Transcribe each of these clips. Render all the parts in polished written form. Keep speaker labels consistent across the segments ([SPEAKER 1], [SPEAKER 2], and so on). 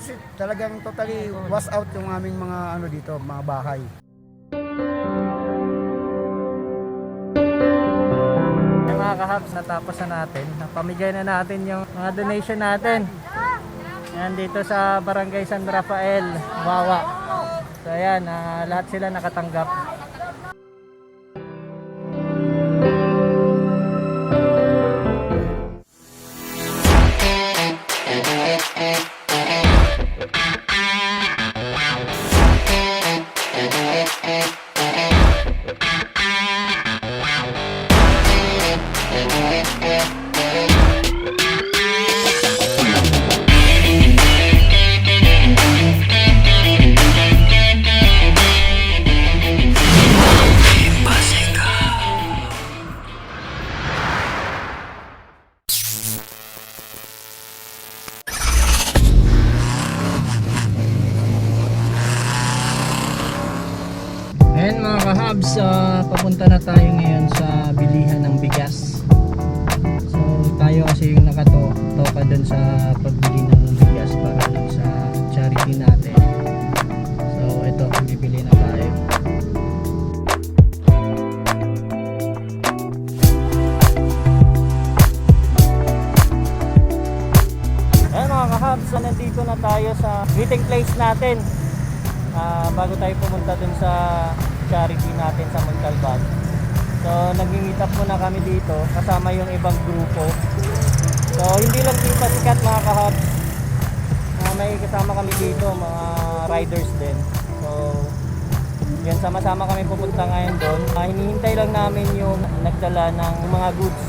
[SPEAKER 1] Kasi talagang totally wash out yung aming mga ano dito, mga bahay.
[SPEAKER 2] Mga kahabs, natapos na natin. Napamigay na natin yung mga donation natin. Yan dito sa Barangay San Rafael, Wawa. So ayan, lahat sila nakatanggap. Ayan mga kahabs, papunta na tayo ngayon sa bilihan ng bigas. So tayo kasi yung nakatoka dun sa pagbili ng bigas para dun sa charity natin. So ito, bibili na tayo. Ayan mga kahabs, nandito na tayo sa meeting place natin. Bago tayo pumunta dun sa charity natin sa Montalban. So nag-meet up muna kami dito kasama yung ibang grupo. So hindi lang din pasikat mga kahabs, may kasama kami dito mga riders din. So yan, sama-sama kami pupunta ngayon doon. Hinihintay lang namin yung nagdala ng mga goods.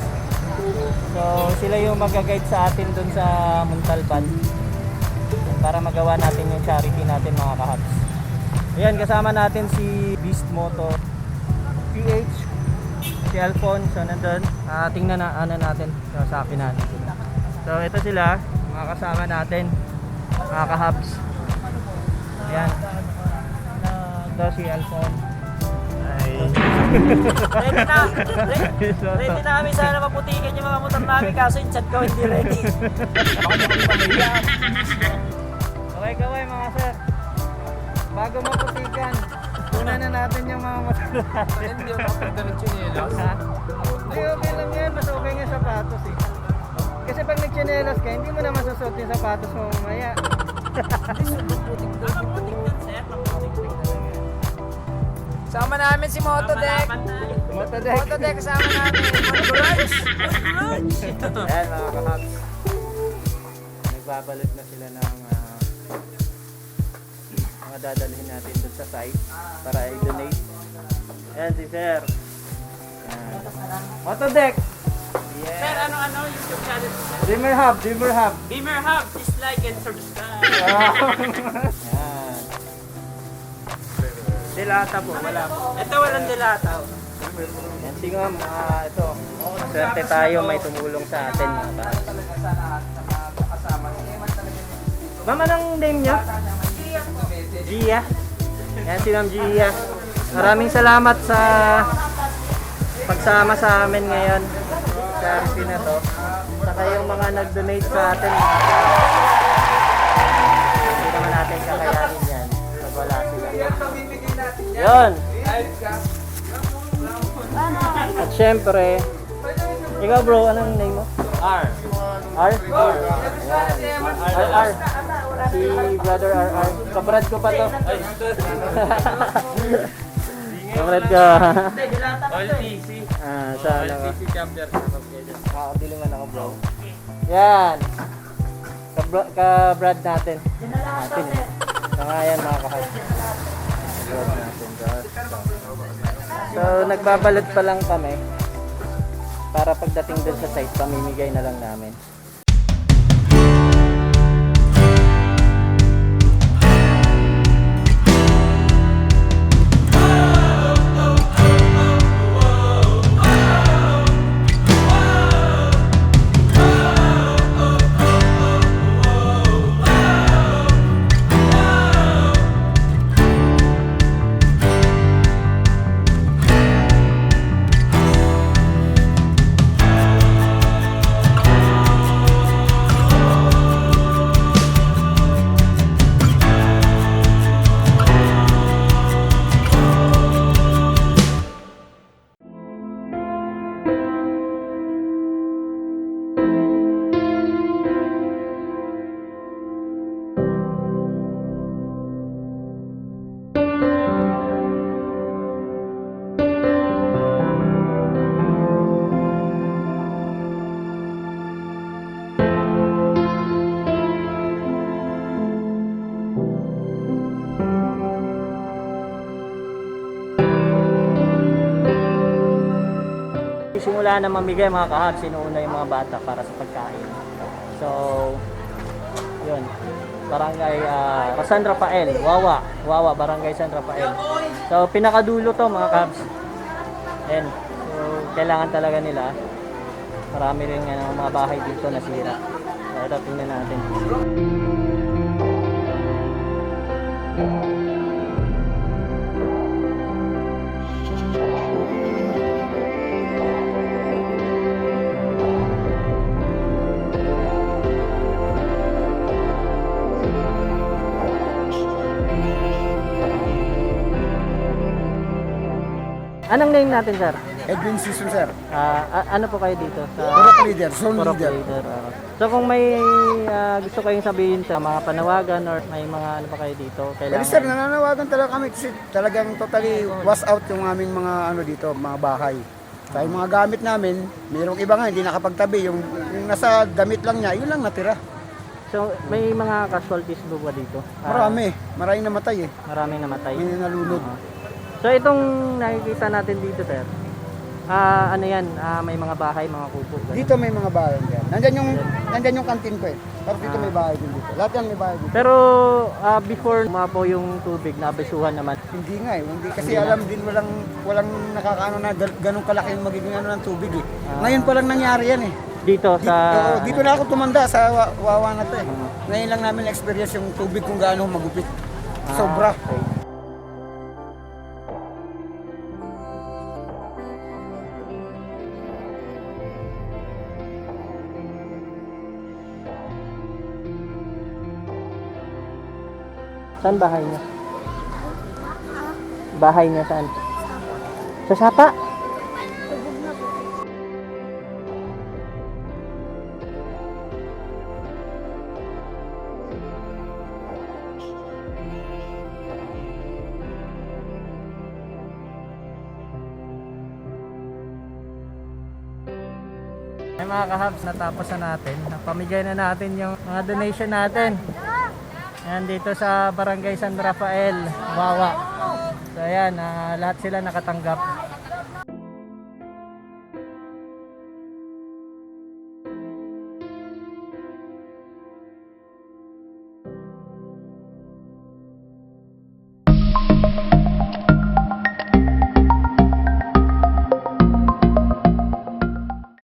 [SPEAKER 2] So sila yung mag-guide sa atin doon sa Montalban para magawa natin yung charity natin mga kahabs. Ayan, kasama natin si Beast Moto PH, si Alfonso nandun. Tingnan na ano natin, sasapin natin sila. So ito sila, mga kasama natin, mga kahabs. Ayan, ito si Alfonso.
[SPEAKER 3] Ready na kami, sana maputikan yung mga motor namin, kaso yung chat ko hindi ready.
[SPEAKER 2] Okay, gawin mga sir. Bago maputikan, una na natin yung mga motor natin.
[SPEAKER 3] Hindi ako kapagdamit yun eh, Los.
[SPEAKER 2] Ha? Hindi, okay lang yan. Mas okay nga sapatos eh. Kasi pag nagchinelas ka, hindi mo na masusot yung sapatos mo mamaya.
[SPEAKER 3] Maputik doon, sir. Maputik talaga. Sama namin si Motodeck. Motodeck kasama namin. Motogarage.
[SPEAKER 2] Ayan mga kahabs. Nagbabalot na sila ng mga dadalhin natin doon sa site para i-donate. Ayan si Sir. Ayan. Motodeck!
[SPEAKER 3] Yeah. Sir, ano YouTube channel?
[SPEAKER 2] Dimmer Hub!
[SPEAKER 3] Beamer Hub, please like and subscribe.
[SPEAKER 2] Ayan. Dilata po, wala po.
[SPEAKER 3] Ito walang dilata.
[SPEAKER 2] Yan si ma'am, ito. Swerte tayo, may tumulong sa atin mga kahabs. Ma'am, anong name niya? Gia. Yan si Ma'am Gia. Maraming salamat sa pagsama sa amin ngayon sa charity na to. Saka yung mga nag-donate sa atin. Hindi naman natin kakayanin yan pag wala sila. Yun. At syempre, ikaw bro, anong name mo?
[SPEAKER 3] R.
[SPEAKER 2] R? R. Si Brother RR. Kabrad ko pa to. Kabrad ko.
[SPEAKER 3] All PC.
[SPEAKER 2] Saan ako?
[SPEAKER 3] PC champion.
[SPEAKER 2] Dilingan ako bro. Yan. Kabrad natin. Nangayan mga kahal. Kabrad natin. So nagbabalot pa lang kami. Para pagdating dun sa site, pamimigay na lang namin. nagsimula na mamigay mga kahab, sinuuna yung mga bata para sa pagkain. So, yun. Barangay San Rafael, Wawa, Barangay San Rafael. So, pinakadulo to mga kabs. Then, so, kailangan talaga nila. Marami rin mga bahay dito nasira. So, ito, tingnan natin. Anong name natin, sir?
[SPEAKER 1] Edwin Season, sir.
[SPEAKER 2] Ano po kayo dito? Sa
[SPEAKER 1] Purok leader, zone
[SPEAKER 2] Purok
[SPEAKER 1] leader.
[SPEAKER 2] leader. So kung may gusto kayong sabihin sa mga panawagan or may mga ano pa kayo dito,
[SPEAKER 1] Pero
[SPEAKER 2] kailangan.
[SPEAKER 1] sir, nananawagan talaga kami kasi talagang totally wash out yung aming mga ano dito, mga bahay. Sa yung mga gamit namin, mayroong iba nga hindi nakapagtabi. Yung nasa damit lang niya, yun lang natira.
[SPEAKER 2] So may mga casualties ba dito?
[SPEAKER 1] Maraming namatay eh.
[SPEAKER 2] Maraming namatay.
[SPEAKER 1] May nalunod.
[SPEAKER 2] So itong nakikita natin dito, sir. Ano yan? May mga bahay, mga kubo. ganun.
[SPEAKER 1] Dito may mga bahay dyan. Nandyan yung kantin ko eh. Tapos dito may bahay din dito. Lahat yan may bahay dito.
[SPEAKER 2] Pero before umapo yung tubig, naabisuhan naman.
[SPEAKER 1] Hindi nga eh. Hindi kasi alam din walang nakakaano na ganun kalaki yung magiging ano ng tubig eh. Ngayon pa lang nangyari yan eh.
[SPEAKER 2] Dito sa...
[SPEAKER 1] Dito na ako tumanda sa Wawa na to eh. Ngayon lang namin experience yung tubig kung gaano magupit. Sobra.
[SPEAKER 2] Okay. Saan bahay niya? Bahay niya saan? Sa Sapa? Ay mga kahabs, natapos na natin. Napamigay na natin yung mga donation natin. Ayan, dito sa Barangay San Rafael, Wawa. So ayan, lahat sila nakatanggap.